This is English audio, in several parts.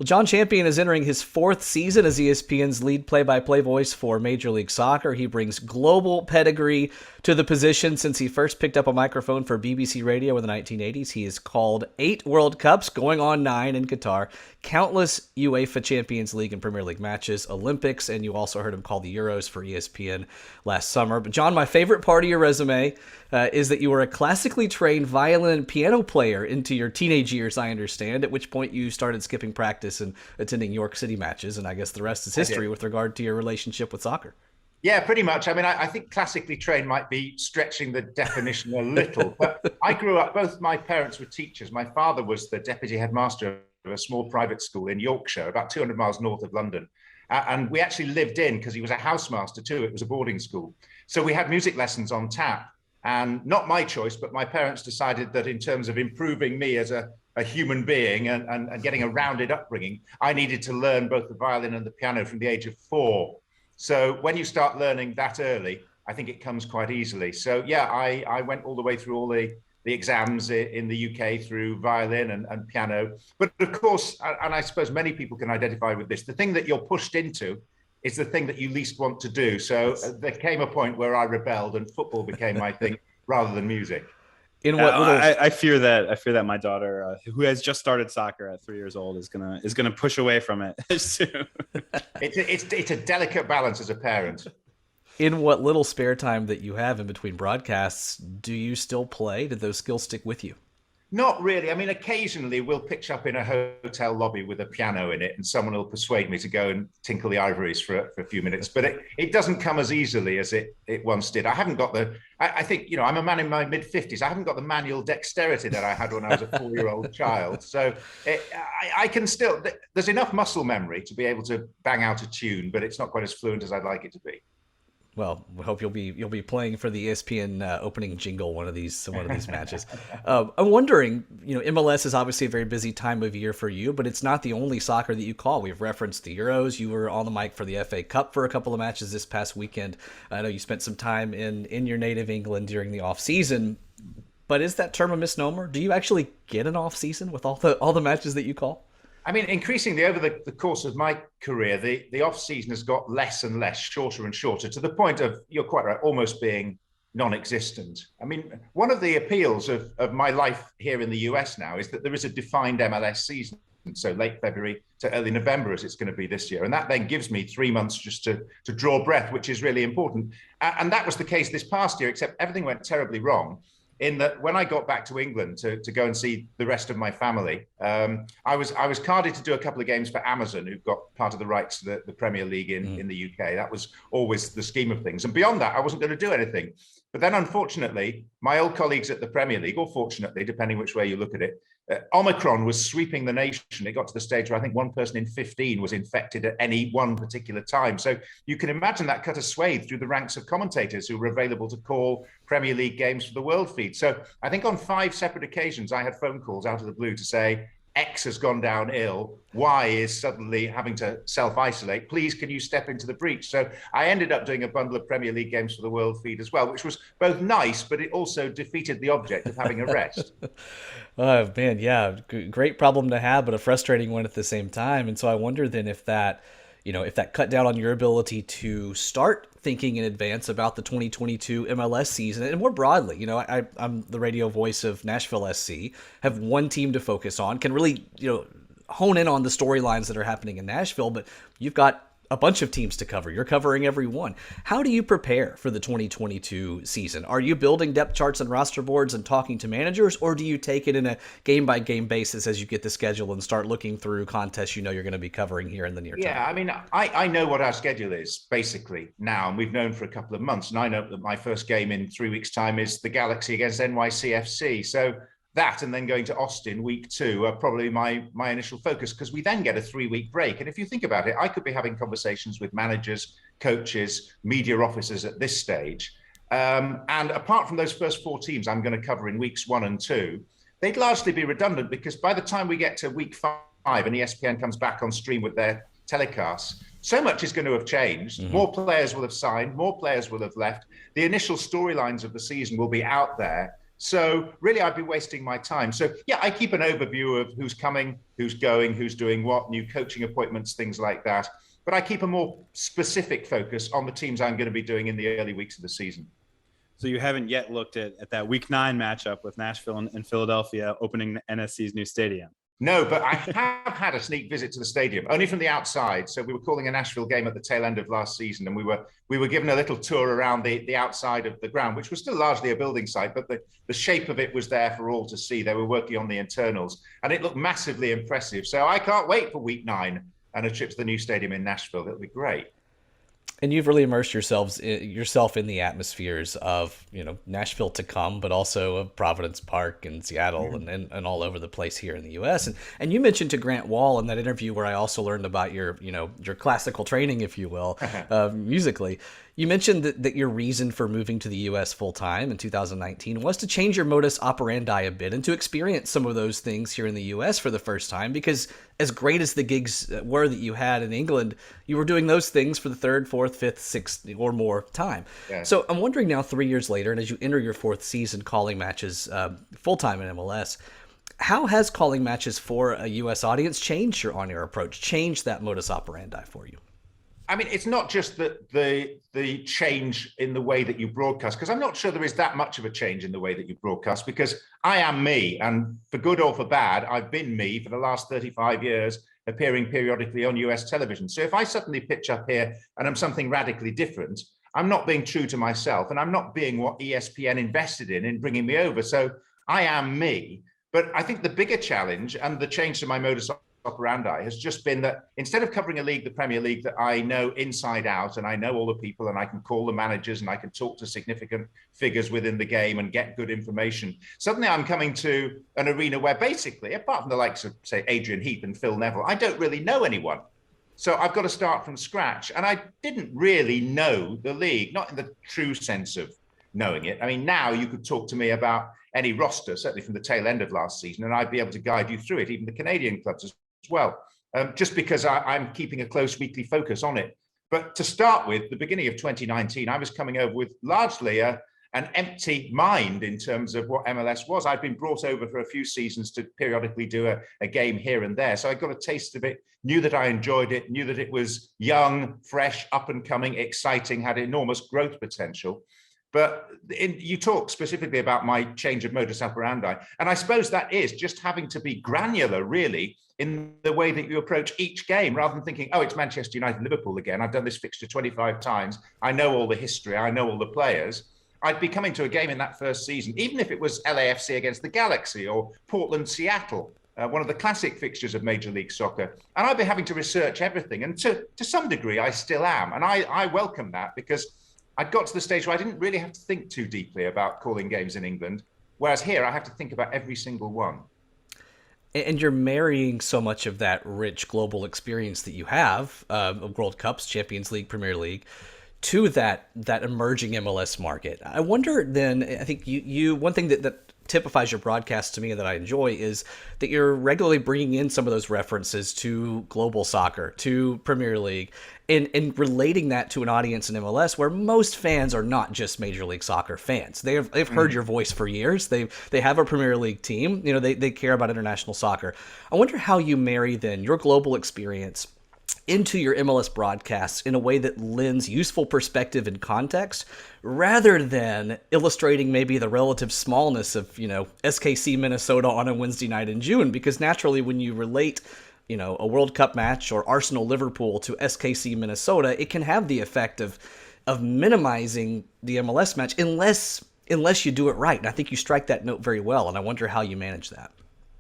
Well, Jon Champion is entering his fourth season as ESPN's lead play-by-play voice for Major League Soccer. He brings global pedigree to the position since he first picked up a microphone for BBC Radio in the 1980s. He has called 8 World Cups, going on 9 in Qatar, countless UEFA Champions League and Premier League matches, Olympics, and you also heard him call the Euros for ESPN last summer. But Jon, my favorite part of your resume is that you were a classically trained violin and piano player into your teenage years, I understand, at which point you started skipping practice and attending York City matches, and I guess the rest is history with regard to your relationship with soccer. Yeah, pretty much. I mean, I think classically trained might be stretching the definition a little, but I grew up, both my parents were teachers. My father was the deputy headmaster of a small private school in Yorkshire, about 200 miles north of London. And we actually lived in, because he was a housemaster too, it was a boarding school. So we had music lessons on tap, and not my choice, but my parents decided that in terms of improving me as a human being and getting a rounded upbringing, I needed to learn both the violin and the piano from the age of 4. So when you start learning that early, I think it comes quite easily. So yeah, I went all the way through all the exams in the UK through violin and piano. But of course, and I suppose many people can identify with this, the thing that you're pushed into is the thing that you least want to do. So there came a point where I rebelled and football became my thing rather than music. In what I fear that my daughter, who has just started soccer at 3 years old, is gonna push away from it soon. It's a delicate balance as a parent. In what little spare time that you have in between broadcasts, do you still play? Did those skills stick with you? Not really. I mean, occasionally we'll pitch up in a hotel lobby with a piano in it and someone will persuade me to go and tinkle the ivories for a few minutes. But it doesn't come as easily as it once did. I haven't got I think, I'm a man in my mid-50s. I haven't got the manual dexterity that I had when I was a 4-year-old child. So I can still, there's enough muscle memory to be able to bang out a tune, but it's not quite as fluent as I'd like it to be. Well, we hope you'll be playing for the ESPN opening jingle one of these matches. I'm wondering, MLS is obviously a very busy time of year for you, but it's not the only soccer that you call. We've referenced the Euros. You were on the mic for the FA Cup for a couple of matches this past weekend. I know you spent some time in your native England during the off season, but is that term a misnomer? Do you actually get an off season with all the matches that you call? I mean, increasingly over the course of my career, the off season has got less and less, shorter and shorter, to the point of, you're quite right, almost being non-existent. I mean, one of the appeals of my life here in the US now is that there is a defined MLS season. So late February to early November, as it's going to be this year. And that then gives me 3 months just to draw breath, which is really important. And that was the case this past year, except everything went terribly wrong. In that, when I got back to England to go and see the rest of my family, I was carded to do a couple of games for Amazon, who've got part of the rights to the Premier League in the UK. That was always the scheme of things. And beyond that, I wasn't going to do anything. But then, unfortunately, my old colleagues at the Premier League, or fortunately, depending which way you look at it, Omicron was sweeping the nation. It got to the stage where I think one person in 15 was infected at any one particular time. So you can imagine that cut a swathe through the ranks of commentators who were available to call Premier League games for the world feed. So I think on 5 separate occasions, I had phone calls out of the blue to say, X has gone down ill, Y is suddenly having to self-isolate. Please, can you step into the breach? So I ended up doing a bundle of Premier League games for the world feed as well, which was both nice, but it also defeated the object of having a rest. Oh, man, yeah, great problem to have, but a frustrating one at the same time. And so I wonder then if that cut down on your ability to start thinking in advance about the 2022 MLS season, and more broadly, I'm the radio voice of Nashville SC, have one team to focus on, can really, hone in on the storylines that are happening in Nashville, but you've got a bunch of teams to cover. You're covering every one. How do you prepare for the 2022 season? Are you building depth charts and roster boards and talking to managers, or do you take it in a game-by-game basis as you get the schedule and start looking through contests you're going to be covering here in the near term? Yeah, I mean, I know what our schedule is basically now, and we've known for a couple of months, and I know that my first game in 3 weeks' time is the Galaxy against NYCFC. So that, and then going to Austin week 2, are probably my initial focus, because we then get a 3-week break. And if you think about it, I could be having conversations with managers, coaches, media officers at this stage. And apart from those first 4 teams I'm going to cover in weeks 1 and 2, they'd largely be redundant, because by the time we get to week 5 and ESPN comes back on stream with their telecasts, so much is going to have changed. Mm-hmm. More players will have signed, more players will have left. The initial storylines of the season will be out there. So really, I'd be wasting my time. So yeah, I keep an overview of who's coming, who's going, who's doing what, new coaching appointments, things like that. But I keep a more specific focus on the teams I'm going to be doing in the early weeks of the season. So you haven't yet looked at that Week 9 matchup with Nashville and Philadelphia opening NSC's new stadium? No, but I have had a sneak visit to the stadium, only from the outside. So we were calling a Nashville game at the tail end of last season, and we were given a little tour around the outside of the ground, which was still largely a building site, but the shape of it was there for all to see. They were working on the internals, and it looked massively impressive. So I can't wait for Week 9 and a trip to the new stadium in Nashville. It'll be great. And you've really immersed yourself in the atmospheres of, Nashville to come, but also of Providence Park and Seattle and all over the place here in the U.S. And you mentioned to Grant Wall in that interview where I also learned about your classical training, if you will, musically. You mentioned that your reason for moving to the U.S. full-time in 2019 was to change your modus operandi a bit and to experience some of those things here in the U.S. for the first time, because as great as the gigs were that you had in England, you were doing those things for the third, fourth, fifth, sixth, or more time. Yeah. So I'm wondering now, 3 years later, and as you enter your fourth season calling matches full-time in MLS, how has calling matches for a U.S. audience changed your on-air approach, changed that modus operandi for you? I mean, it's not just the change in the way that you broadcast, because I'm not sure there is that much of a change in the way that you broadcast, because I am me, and for good or for bad, I've been me for the last 35 years, appearing periodically on US television. So if I suddenly pitch up here and I'm something radically different, I'm not being true to myself, and I'm not being what ESPN invested in bringing me over. So I am me. But I think the bigger challenge and the change to my modus operandi has just been that instead of covering a league, the Premier League, that I know inside out and I know all the people and I can call the managers and I can talk to significant figures within the game and get good information, suddenly I'm coming to an arena where basically, apart from the likes of, say, Adrian Heath and Phil Neville, I don't really know anyone. So I've got to start from scratch. And I didn't really know the league, not in the true sense of knowing it. I mean, now you could talk to me about any roster, certainly from the tail end of last season, and I'd be able to guide you through it, even the Canadian clubs as well, just because I'm keeping a close weekly focus on it. But to start with, the beginning of 2019, I was coming over with largely an empty mind in terms of what MLS was. I'd been brought over for a few seasons to periodically do a game here and there. So I got a taste of it, knew that I enjoyed it, knew that it was young, fresh, up and coming, exciting, had enormous growth potential. But you talk specifically about my change of modus operandi. And I suppose that is just having to be granular, really, in the way that you approach each game, rather than thinking, oh, it's Manchester United, Liverpool again. I've done this fixture 25 times. I know all the history. I know all the players. I'd be coming to a game in that first season, even if it was LAFC against the Galaxy or Portland, Seattle, one of the classic fixtures of Major League Soccer. And I'd be having to research everything. And to some degree, I still am. And I welcome that, because I'd got to the stage where I didn't really have to think too deeply about calling games in England, whereas here I have to think about every single one. And you're marrying so much of that rich global experience that you have of World Cups, Champions League, Premier League, to that emerging MLS market. I wonder then, I think you one thing that typifies your broadcast to me that I enjoy is that you're regularly bringing in some of those references to global soccer, to Premier League, and relating that to an audience in MLS where most fans are not just Major League Soccer fans. They've heard your voice for years. They have a Premier League team. They care about international soccer. I wonder how you marry then your global experience into your MLS broadcasts in a way that lends useful perspective and context, rather than illustrating maybe the relative smallness of, SKC Minnesota on a Wednesday night in June. Because naturally, when you relate, a World Cup match or Arsenal Liverpool to SKC Minnesota, it can have the effect of minimizing the MLS match unless you do it right. And I think you strike that note very well. And I wonder how you manage that.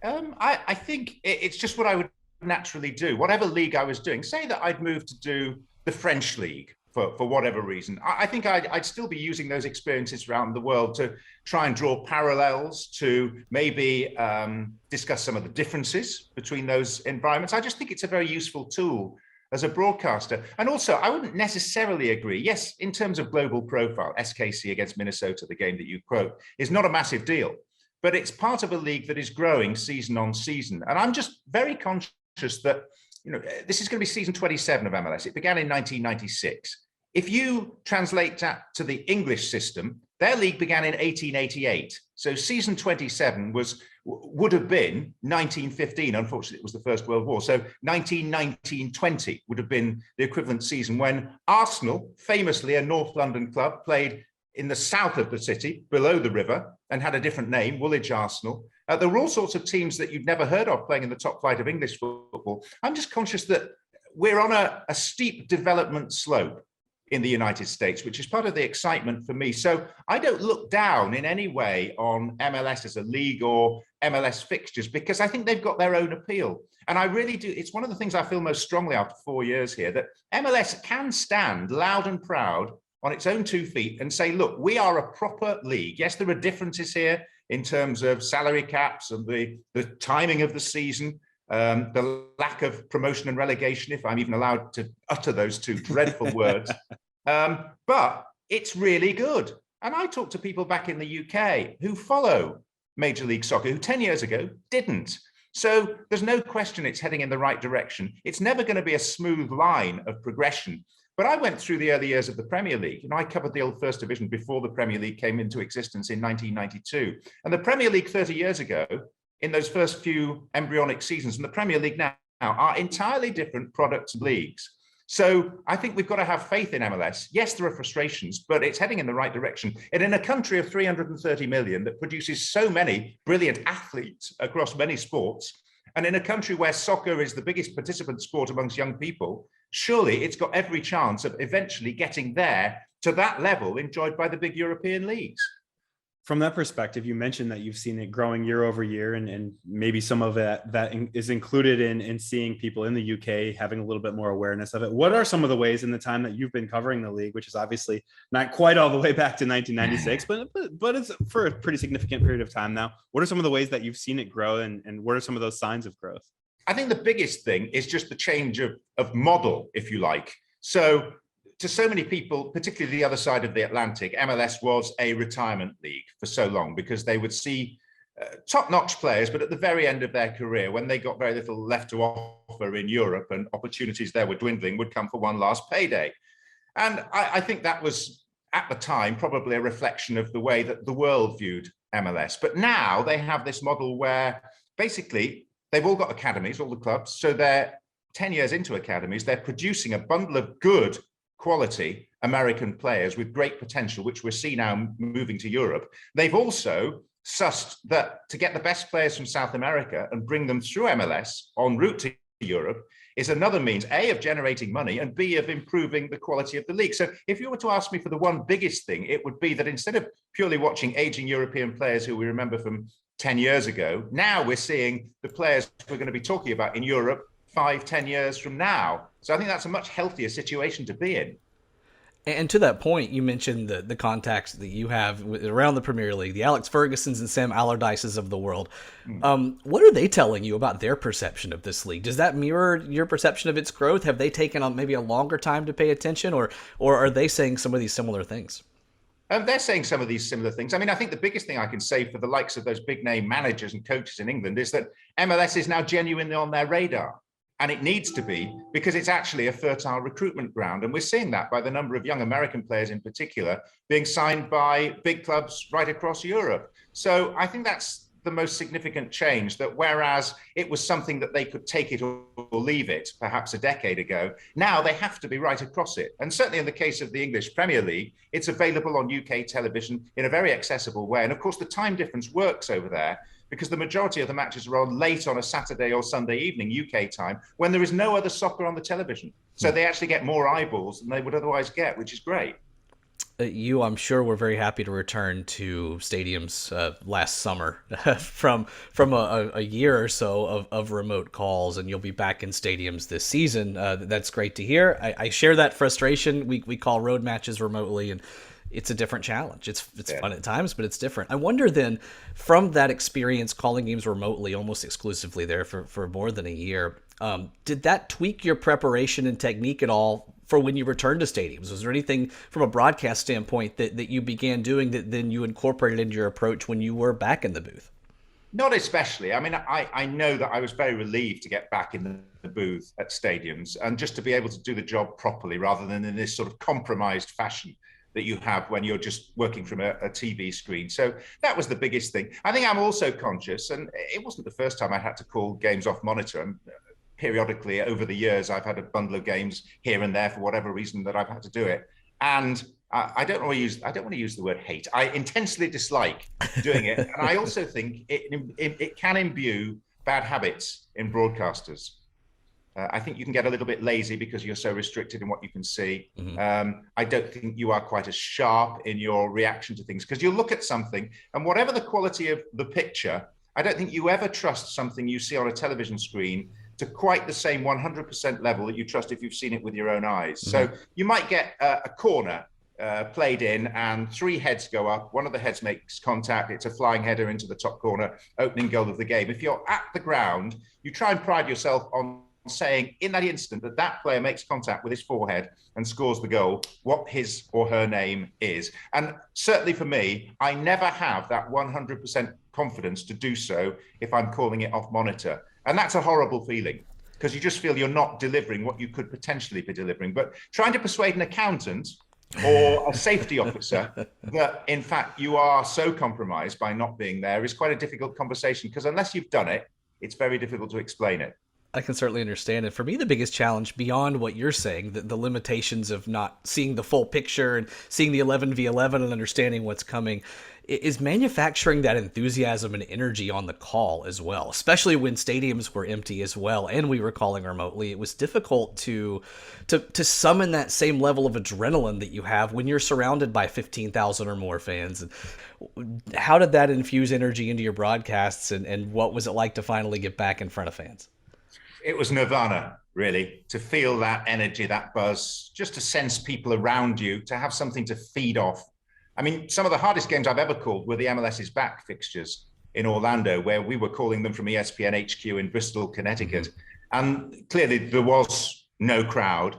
I think it's just what I would naturally do. Whatever league I was doing, say that I'd moved to do the French league for whatever reason, I think I'd still be using those experiences around the world to try and draw parallels, to maybe discuss some of the differences between those environments. I just think it's a very useful tool as a broadcaster. And also, I wouldn't necessarily agree. Yes, in terms of global profile, SKC against Minnesota, the game that you quote, is not a massive deal, but it's part of a league that is growing season on season. And I'm just very conscious that this is going to be season 27 of MLS. It began in 1996. If you translate that to the English system, Their league began in 1888. So season 27 would have been 1915. Unfortunately, it was the First World War. So 1919-20 would have been the equivalent season when Arsenal, famously a North London club, played in the south of the city, below the river, and had a different name, Woolwich Arsenal. There were all sorts of teams that you'd never heard of playing in the top flight of English football. I'm just conscious that we're on a steep development slope in the United States, which is part of the excitement for me. So I don't look down in any way on MLS as a league or MLS fixtures, because I think they've got their own appeal. And I really do. It's one of the things I feel most strongly after 4 years here, that MLS can stand loud and proud on its own 2 feet and say, look, we are a proper league. Yes, there are differences here in terms of salary caps and the timing of the season, the lack of promotion and relegation, if I'm even allowed to utter those 2 dreadful words. But it's really good. And I talk to people back in the UK who follow Major League Soccer, who 10 years ago didn't. So there's no question it's heading in the right direction. It's never going to be a smooth line of progression. But I went through the early years of the Premier League. I covered the old First Division before the Premier League came into existence in 1992. And the Premier League 30 years ago, in those first few embryonic seasons, and the Premier League now are entirely different products and leagues. So I think we've got to have faith in MLS. Yes, there are frustrations, but it's heading in the right direction. And in a country of 330 million that produces so many brilliant athletes across many sports, and in a country where soccer is the biggest participant sport amongst young people, surely it's got every chance of eventually getting there to that level enjoyed by the big European leagues. From that perspective, you mentioned that you've seen it growing year over year, and maybe some of that is included in seeing people in the UK having a little bit more awareness of it. What are some of the ways in the time that you've been covering the league, which is obviously not quite all the way back to 1996, but it's for a pretty significant period of time now. What are some of the ways that you've seen it grow, and what are some of those signs of growth? I think the biggest thing is just the change of model, if you like. So to so many people, particularly the other side of the Atlantic, MLS was a retirement league for so long, because they would see top-notch players, but at the very end of their career, when they got very little left to offer in Europe and opportunities there were dwindling, would come for one last payday. And I think that was, at the time, probably a reflection of the way that the world viewed MLS. But now they have this model where basically they've all got academies, all the clubs. So they're 10 years into academies, they're producing a bundle of good quality American players with great potential, which we're seeing now moving to Europe. They've also sussed that to get the best players from South America and bring them through MLS en route to Europe is another means, A, of generating money, and B, of improving the quality of the league. So if you were to ask me for the one biggest thing, it would be that instead of purely watching aging European players who we remember from 10 years ago, now we're seeing the players we're going to be talking about in Europe 5-10 years from now. So I think that's a much healthier situation to be in. And to that point, you mentioned the contacts that you have around the Premier League, the Alex Fergusons and Sam Allardyces of the world. What are they telling you about their perception of this league? Does that mirror your perception of its growth? Have they taken on maybe a longer time to pay attention, or are they saying some of these similar things? They're saying some of these similar things. I mean, I think the biggest thing I can say for the likes of those big name managers and coaches in England is that MLS is now genuinely on their radar. And it needs to be, because it's actually a fertile recruitment ground. And we're seeing that by the number of young American players in particular being signed by big clubs right across Europe. So I think that's the most significant change, that whereas it was something that they could take it or leave it perhaps a decade ago, now they have to be right across it. And certainly in the case of the English Premier League, it's available on UK television in a very accessible way. And of course, the time difference works over there, because the majority of the matches are on late on a Saturday or Sunday evening UK time, when there is no other soccer on the television. So they actually get more eyeballs than they would otherwise get, which is great. I'm sure, were very happy to return to stadiums last summer from a year or so of remote calls, and you'll be back in stadiums this season. That's great to hear. I share that frustration. We call road matches remotely, and it's a different challenge. It's fun at times, but it's different. I wonder then, from that experience calling games remotely almost exclusively there for more than a year, did that tweak your preparation and technique at all for when you returned to stadiums? Was there anything from a broadcast standpoint that you began doing that then you incorporated into your approach when you were back in the booth? Not especially. I mean, I know that I was very relieved to get back in the booth at stadiums and just to be able to do the job properly rather than in this sort of compromised fashion. that you have when you're just working from a TV screen. So that was the biggest thing. I think I'm also conscious, and it wasn't the first time I had to call games off monitor. And periodically over the years, I've had a bundle of games here and there for whatever reason that I've had to do it. And I don't want to use the word hate. I intensely dislike doing it. And I also think it can imbue bad habits in broadcasters. I think you can get a little bit lazy because you're so restricted in what you can see. I don't think you are quite as sharp in your reaction to things, because you look at something and whatever the quality of the picture, I don't think you ever trust something you see on a television screen to quite the same 100% level that you trust if you've seen it with your own eyes. So you might get a corner played in and 3 heads go up. One of the heads makes contact. It's a flying header into the top corner, opening goal of the game. If you're at the ground, you try and pride yourself on saying in that instant that that player makes contact with his forehead and scores the goal, what his or her name is. And certainly for me, I never have that 100% confidence to do so if I'm calling it off monitor. And that's a horrible feeling, because you just feel you're not delivering what you could potentially be delivering. But trying to persuade an accountant or a safety officer that in fact you are so compromised by not being there is quite a difficult conversation, because unless you've done it, it's very difficult to explain it. I can certainly understand it. For me, the biggest challenge beyond what you're saying, the limitations of not seeing the full picture and seeing the 11v11 and understanding what's coming, is manufacturing that enthusiasm and energy on the call as well, especially when stadiums were empty as well and we were calling remotely. It was difficult to summon that same level of adrenaline that you have when you're surrounded by 15,000 or more fans. And how did that infuse energy into your broadcasts, and what was it like to finally get back in front of fans? It was nirvana, really, to feel that energy, that buzz, just to sense people around you, to have something to feed off. I mean, some of the hardest games I've ever called were the MLS is Back fixtures in Orlando, where we were calling them from ESPN HQ in Bristol, Connecticut. And clearly there was no crowd.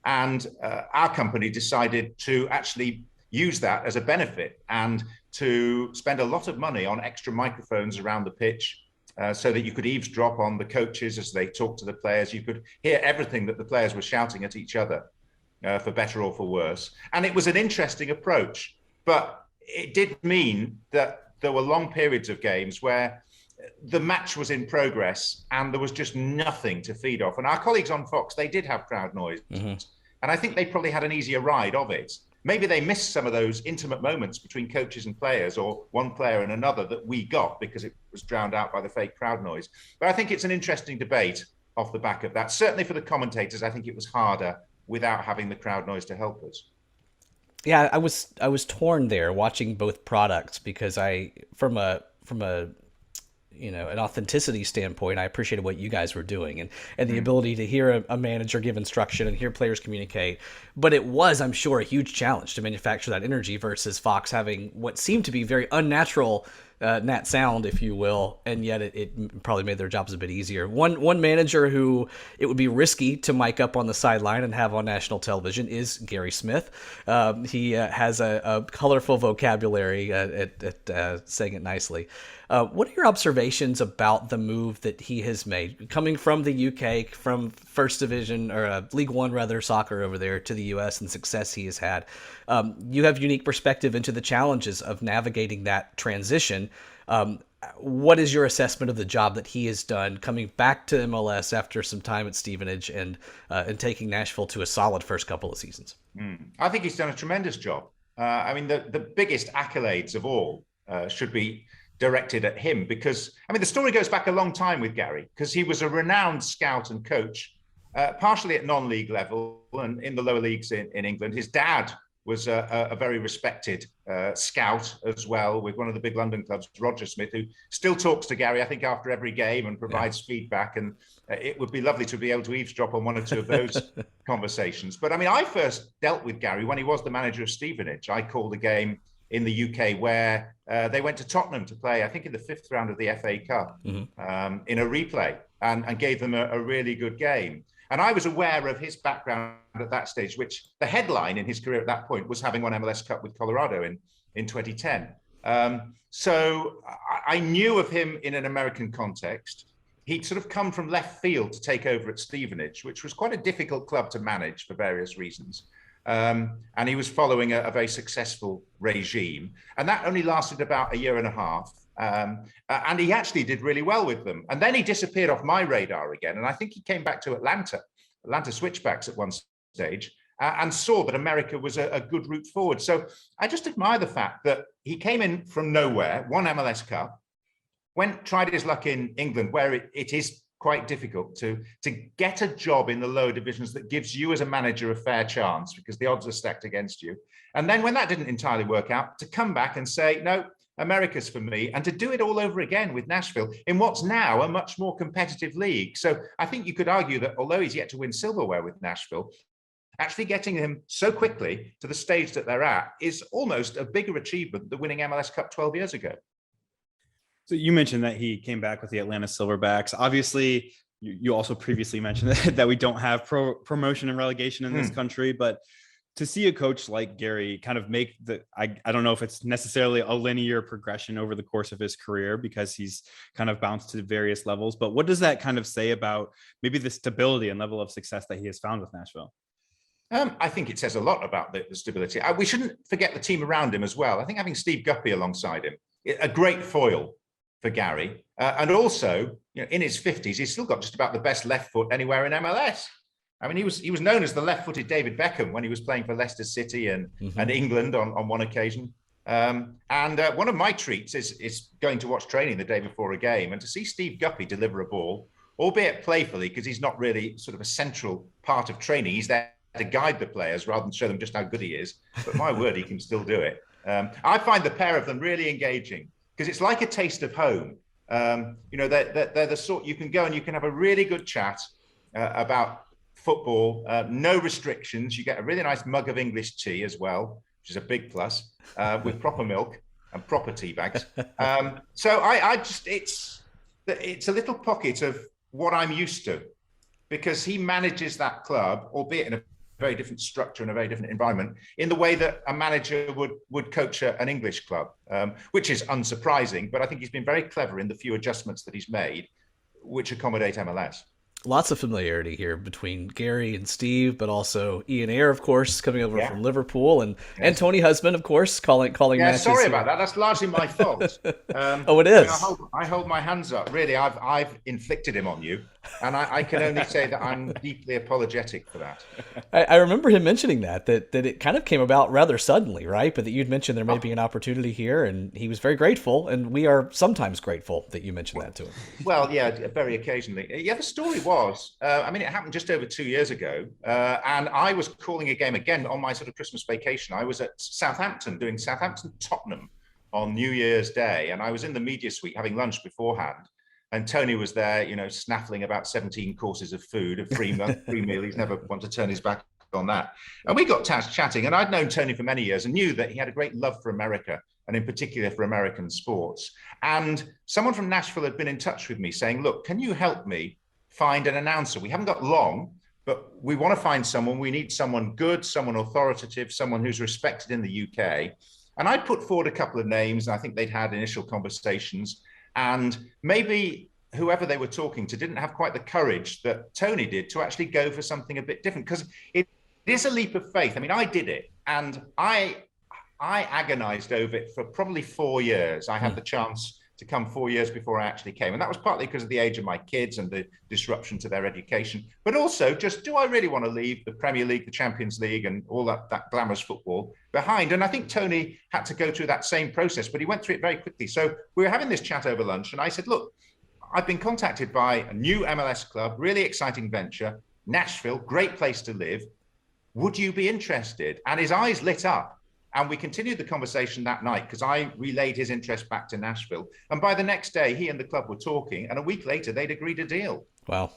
And our company decided to actually use that as a benefit and to spend a lot of money on extra microphones around the pitch, so that you could eavesdrop on the coaches as they talked to the players. You could hear everything that the players were shouting at each other, for better or for worse. And it was an interesting approach, but it did mean that there were long periods of games where the match was in progress and there was just nothing to feed off. And our colleagues on Fox, they did have crowd noise. And I think they probably had an easier ride of it. Maybe they missed some of those intimate moments between coaches and players, or one player and another, that we got because it was drowned out by the fake crowd noise. But I think it's an interesting debate off the back of that. Certainly for the commentators, I think it was harder without having the crowd noise to help us. Yeah, I was torn there watching both products, because from a an authenticity standpoint, I appreciated what you guys were doing and the ability to hear a manager give instruction and hear players communicate. But it was, I'm sure, a huge challenge to manufacture that energy versus Fox having what seemed to be very unnatural nat sound, if you will, and yet it probably made their jobs a bit easier. One manager who it would be risky to mic up on the sideline and have on national television is Gary Smith. He has a colorful vocabulary at saying it nicely. What are your observations about the move that he has made, coming from the UK, from First Division, or League One rather, soccer over there, to the US, and success he has had? You have unique perspective into the challenges of navigating that transition. What is your assessment of the job that he has done coming back to MLS after some time at Stevenage and taking Nashville to a solid first couple of seasons? I think he's done a tremendous job. I mean, the biggest accolades of all should be directed at him, because, I mean, the story goes back a long time with Gary, because he was a renowned scout and coach, partially at non-league level and in the lower leagues in England. His dad was a very respected scout as well, with one of the big London clubs, Roger Smith, who still talks to Gary, I think, after every game and provides feedback. And it would be lovely to be able to eavesdrop on one or two of those conversations. But I mean, I first dealt with Gary when he was the manager of Stevenage. I called a game in the UK where they went to Tottenham to play, I think, in the 5th round of the FA Cup, in a replay, and gave them a really good game. And I was aware of his background at that stage, which the headline in his career at that point was having won MLS Cup with Colorado in 2010. So I knew of him in an American context. He'd sort of come from left field to take over at Stevenage, which was quite a difficult club to manage for various reasons. And he was following a very successful regime. And that only lasted about a year and a half. And he actually did really well with them. And then he disappeared off my radar again. And I think he came back to Atlanta Switchbacks at one stage, and saw that America was a good route forward. So I just admire the fact that he came in from nowhere, won MLS Cup, tried his luck in England, where it is quite difficult to get a job in the lower divisions that gives you as a manager a fair chance, because the odds are stacked against you. And then when that didn't entirely work out, to come back and say, no, America's for me, and to do it all over again with Nashville in what's now a much more competitive league. So I think you could argue that although he's yet to win silverware with Nashville, actually getting him so quickly to the stage that they're at is almost a bigger achievement than winning MLS Cup 12 years ago. So you mentioned that he came back with the Atlanta Silverbacks. Obviously, you also previously mentioned that we don't have promotion and relegation in this country, but to see a coach like Gary kind of make I don't know if it's necessarily a linear progression over the course of his career, because he's kind of bounced to various levels, but what does that kind of say about maybe the stability and level of success that he has found with Nashville? I think it says a lot about the stability. We shouldn't forget the team around him as well. I think having Steve Guppy alongside him, a great foil for Gary. And also, in his 50s, he's still got just about the best left foot anywhere in MLS. I mean, he was known as the left-footed David Beckham when he was playing for Leicester City and England on one occasion. And one of my treats is going to watch training the day before a game and to see Steve Guppy deliver a ball, albeit playfully, because he's not really sort of a central part of training. He's there to guide the players rather than show them just how good he is. But my word, he can still do it. I find the pair of them really engaging, because it's like a taste of home. They're the sort you can go and you can have a really good chat about football, no restrictions. You get a really nice mug of English tea as well, which is a big plus, with proper milk and proper tea bags. So it's a little pocket of what I'm used to, because he manages that club, albeit in a very different structure and a very different environment, in the way that a manager would coach an English club, which is unsurprising. But I think he's been very clever in the few adjustments that he's made, which accommodate MLS. Lots of familiarity here between Gary and Steve, but also Ian Ayre, of course, coming over from Liverpool, and Tony Husband, of course, calling matches. Sorry about that. That's largely my fault. Oh, it is. I hold my hands up. Really, I've inflicted him on you, and I can only say that I'm deeply apologetic for that. I remember him mentioning that it kind of came about rather suddenly, right? But that you'd mentioned there may be an opportunity here, and he was very grateful, and we are sometimes grateful that you mentioned that to him. Well, yeah, very occasionally. Yeah, the story was, it happened just over 2 years ago, and I was calling a game again on my sort of Christmas vacation. I was at Southampton doing Southampton-Tottenham on New Year's Day, and I was in the media suite having lunch beforehand. And Tony was there, snaffling about 17 courses of food, a free meal. He's never want to turn his back on that. And we got chatting, and I'd known Tony for many years and knew that he had a great love for America, and in particular for American sports. And someone from Nashville had been in touch with me saying, look, can you help me find an announcer? We haven't got long, but we want to find someone. We need someone good, someone authoritative, someone who's respected in the UK. And I put forward a couple of names, and I think they'd had initial conversations. And maybe whoever they were talking to didn't have quite the courage that Tony did to actually go for something a bit different, because it is a leap of faith. I mean, I did it, and I agonized over it for probably 4 years. I had the chance to come 4 years before I actually came. And that was partly because of the age of my kids and the disruption to their education, but also just, do I really want to leave the Premier League, the Champions League, and all that glamorous football behind? And I think Tony had to go through that same process, but he went through it very quickly. So we were having this chat over lunch, and I said, look, I've been contacted by a new MLS club, really exciting venture, Nashville, great place to live. Would you be interested? And his eyes lit up. And we continued the conversation that night, because I relayed his interest back to Nashville. And by the next day, he and the club were talking, and a week later, they'd agreed a deal. Wow.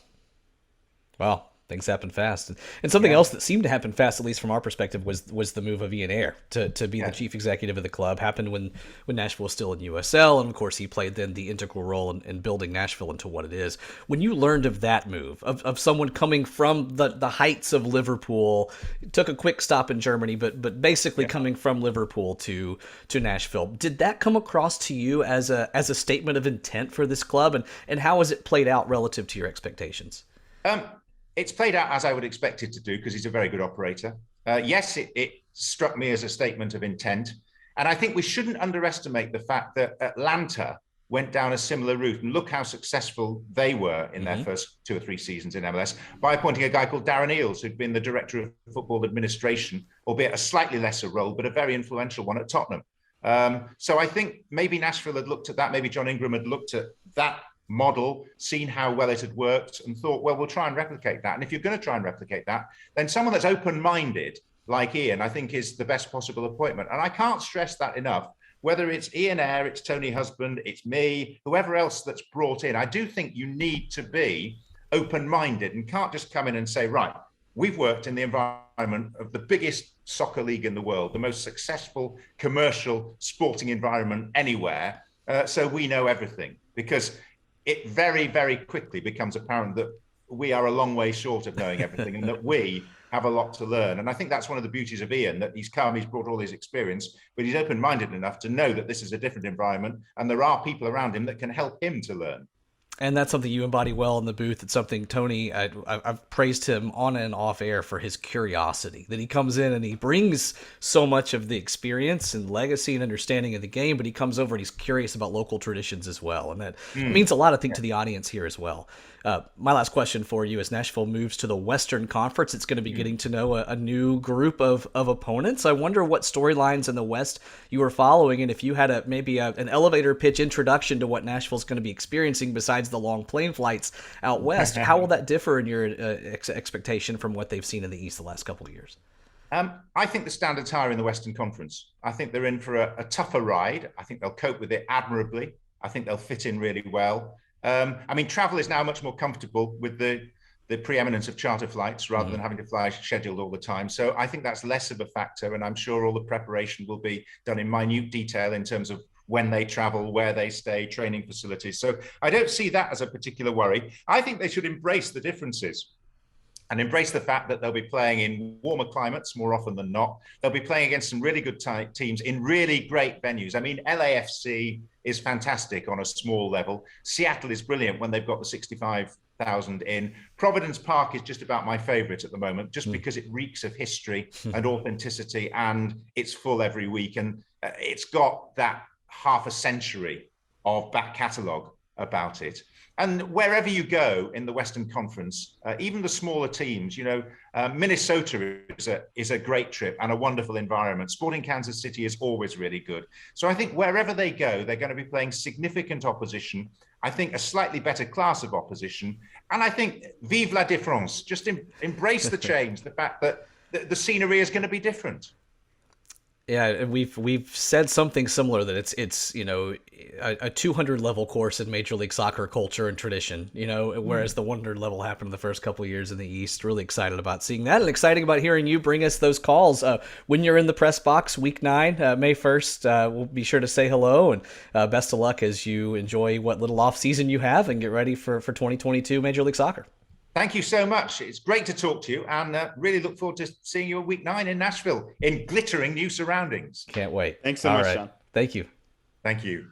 Things happen fast. And something else that seemed to happen fast, at least from our perspective, was the move of Ian Ayre to be the chief executive of the club. Happened when Nashville was still in USL, and of course he played then the integral role in building Nashville into what it is. When you learned of that move, of someone coming from the heights of Liverpool, took a quick stop in Germany, but basically coming from Liverpool to Nashville, did that come across to you as a statement of intent for this club, and how has it played out relative to your expectations? It's played out as I would expect it to do, because he's a very good operator. Yes, it struck me as a statement of intent. And I think we shouldn't underestimate the fact that Atlanta went down a similar route. And look how successful they were in their first 2 or 3 seasons in MLS by appointing a guy called Darren Eales, who'd been the director of football administration, albeit a slightly lesser role, but a very influential one at Tottenham. So I think maybe Nashville had looked at that. Maybe John Ingram had looked at that model, seen how well it had worked, and thought, well, we'll try and replicate that. And if you're going to try and replicate that, then someone that's open-minded like Ian, I think, is the best possible appointment. And I can't stress that enough. Whether it's Ian Ayre, it's Tony Husband, it's me, whoever else that's brought in, I do think you need to be open-minded and can't just come in and say, right, we've worked in the environment of the biggest soccer league in the world, the most successful commercial sporting environment anywhere, so we know everything. Because it very, very quickly becomes apparent that we are a long way short of knowing everything and that we have a lot to learn. And I think that's one of the beauties of Ian, that he's come, he's brought all his experience, but he's open-minded enough to know that this is a different environment and there are people around him that can help him to learn. And that's something you embody well in the booth. It's something Tony, I've praised him on and off air for his curiosity, that he comes in and he brings so much of the experience and legacy and understanding of the game, but he comes over and he's curious about local traditions as well. And that means a lot, I think, to the audience here as well. My last question for you, as Nashville moves to the Western Conference, it's going to be getting to know a new group of opponents. I wonder what storylines in the West you are following, and if you had maybe an elevator pitch introduction to what Nashville's going to be experiencing besides the long plane flights out West, how will that differ in your expectation from what they've seen in the East the last couple of years? I think the standard's higher in the Western Conference. I think they're in for a tougher ride. I think they'll cope with it admirably. I think they'll fit in really well. I mean, travel is now much more comfortable with the preeminence of charter flights rather than having to fly scheduled all the time. So I think that's less of a factor. And I'm sure all the preparation will be done in minute detail in terms of when they travel, where they stay, training facilities. So I don't see that as a particular worry. I think they should embrace the differences and embrace the fact that they'll be playing in warmer climates more often than not. They'll be playing against some really good teams in really great venues. I mean, LAFC is fantastic on a small level. Seattle is brilliant when they've got the 65,000 in. Providence Park is just about my favorite at the moment, just because it reeks of history and authenticity, and it's full every week. And it's got that half a century of back catalogue about it. And wherever you go in the Western Conference, even the smaller teams, Minnesota is a great trip and a wonderful environment. Sporting Kansas City is always really good. So I think wherever they go, they're going to be playing significant opposition. I think a slightly better class of opposition. And I think vive la différence, just embrace the change, the fact that the scenery is going to be different. Yeah, we've said something similar, that it's a 200 level course in Major League Soccer culture and tradition, whereas the 100 level happened in the first couple of years in the East. Really excited about seeing that, and exciting about hearing you bring us those calls when you're in the press box week 9, May 1st. We'll be sure to say hello, and best of luck as you enjoy what little off season you have and get ready for 2022 Major League Soccer. Thank you so much. It's great to talk to you, and really look forward to seeing you week 9 in Nashville in glittering new surroundings. Can't wait. Thanks so much, Jon. Thank you. Thank you.